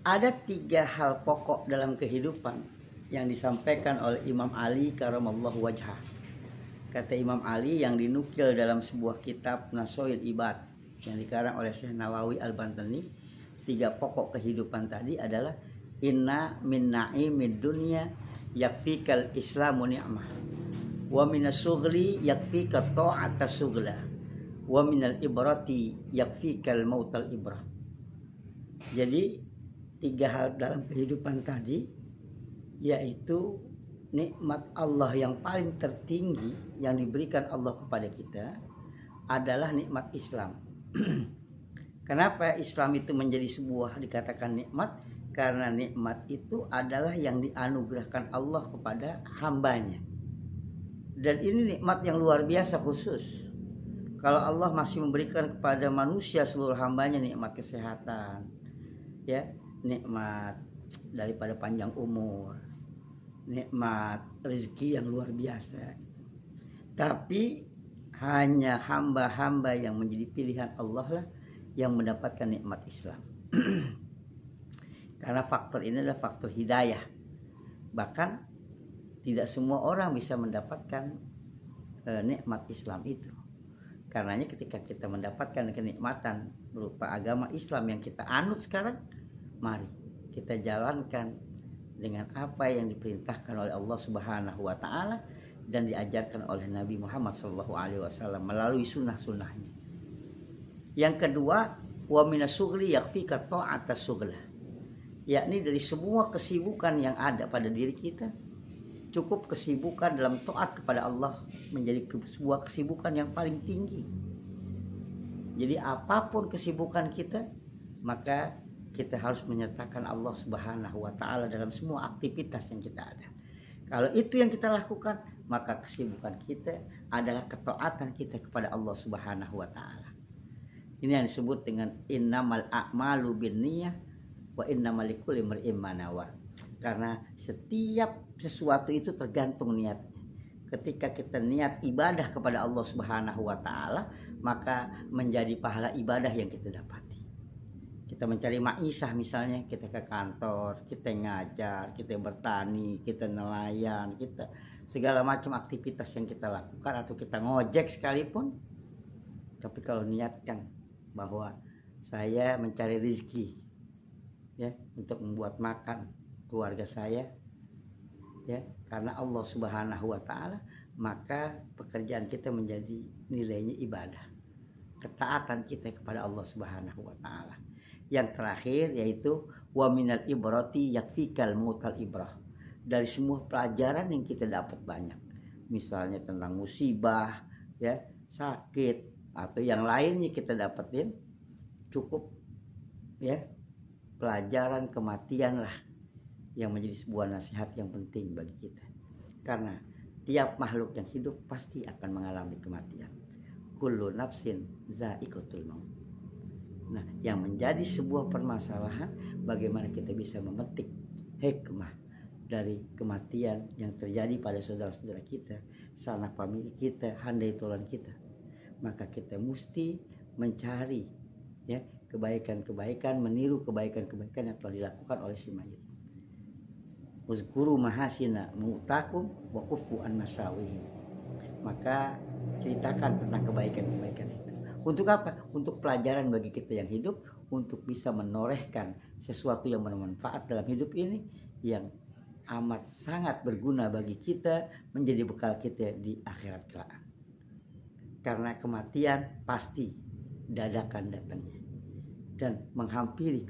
Ada 3 hal pokok dalam kehidupan yang disampaikan oleh Imam Ali karamallahu wajhah. Kata Imam Ali yang dinukil dalam sebuah kitab Nasoil Ibad yang dikarang oleh Syekh Nawawi Al-Bantani, 3 pokok kehidupan tadi adalah inna min na'imid dunya yakfikal islamu ni'mah, wa minas sughli yakfika ta'ata sughla, wa minal ibrati yakfikal mautal ibrah. Jadi 3 hal dalam kehidupan tadi, yaitu nikmat Allah yang paling tertinggi yang diberikan Allah kepada kita adalah nikmat Islam. Kenapa Islam itu menjadi sebuah dikatakan nikmat? Karena nikmat itu adalah yang dianugerahkan Allah kepada hambanya. Dan ini nikmat yang luar biasa khusus. Kalau Allah masih memberikan kepada manusia seluruh hambanya nikmat kesehatan, ya, nikmat daripada panjang umur, nikmat rezeki yang luar biasa. Tapi hanya hamba-hamba yang menjadi pilihan Allah lah yang mendapatkan nikmat Islam. Karena faktor ini adalah faktor hidayah. Bahkan tidak semua orang bisa mendapatkan nikmat Islam itu. Karenanya ketika kita mendapatkan kenikmatan berupa agama Islam yang kita anut sekarang, mari kita jalankan dengan apa yang diperintahkan oleh Allah Subhanahu wa taala dan diajarkan oleh Nabi Muhammad SAW melalui sunnah-sunnahnya. Yang kedua, wa minas sughli yakfika ta'ata sughla. Yakni dari semua kesibukan yang ada pada diri kita, cukup kesibukan dalam taat kepada Allah menjadi sebuah kesibukan yang paling tinggi. Jadi apapun kesibukan kita, maka kita harus menyertakan Allah Subhanahu wa taala dalam semua aktivitas yang kita ada. Kalau itu yang kita lakukan, maka kesibukan kita adalah ketaatan kita kepada Allah Subhanahu wa taala. Ini yang disebut dengan innamal a'malu binniyah wa innamal likulli imrin ma nawa. Karena setiap sesuatu itu tergantung niatnya. Ketika kita niat ibadah kepada Allah Subhanahu wa taala, maka menjadi pahala ibadah yang kita dapati. Kita mencari maisah misalnya, kita ke kantor, kita ngajar, kita bertani, kita nelayan, kita segala macam aktivitas yang kita lakukan, atau kita ngojek sekalipun. Tapi kalau niatkan bahwa saya mencari rezeki, ya, untuk membuat makan keluarga saya, ya, karena Allah Subhanahu wa taala, maka pekerjaan kita menjadi nilainya ibadah, ketaatan kita kepada Allah Subhanahu wa taala. Yang terakhir yaitu wa minal ibrati yakfikal mautal ibrah. Dari semua pelajaran yang kita dapat banyak, misalnya tentang musibah, ya, sakit atau yang lainnya kita dapetin, cukup, ya, pelajaran kematian lah yang menjadi sebuah nasihat yang penting bagi kita. Karena tiap makhluk yang hidup pasti akan mengalami kematian. Kullu nafsin za'iqatul maut. Nah, yang menjadi sebuah permasalahan bagaimana kita bisa memetik hikmah dari kematian yang terjadi pada saudara-saudara kita, sanak famili kita, handai tolan kita. Maka kita mesti mencari, ya, kebaikan-kebaikan, meniru kebaikan-kebaikan yang telah dilakukan oleh si mayit. Uzkuru mahasina mu'takum wa kufu an masawihim. Maka ceritakan tentang kebaikan-kebaikan itu. Untuk apa? Untuk pelajaran bagi kita yang hidup, untuk bisa menorehkan sesuatu yang bermanfaat dalam hidup ini, yang amat sangat berguna bagi kita, menjadi bekal kita di akhirat kelak. Karena kematian pasti dadakan datangnya dan menghampiri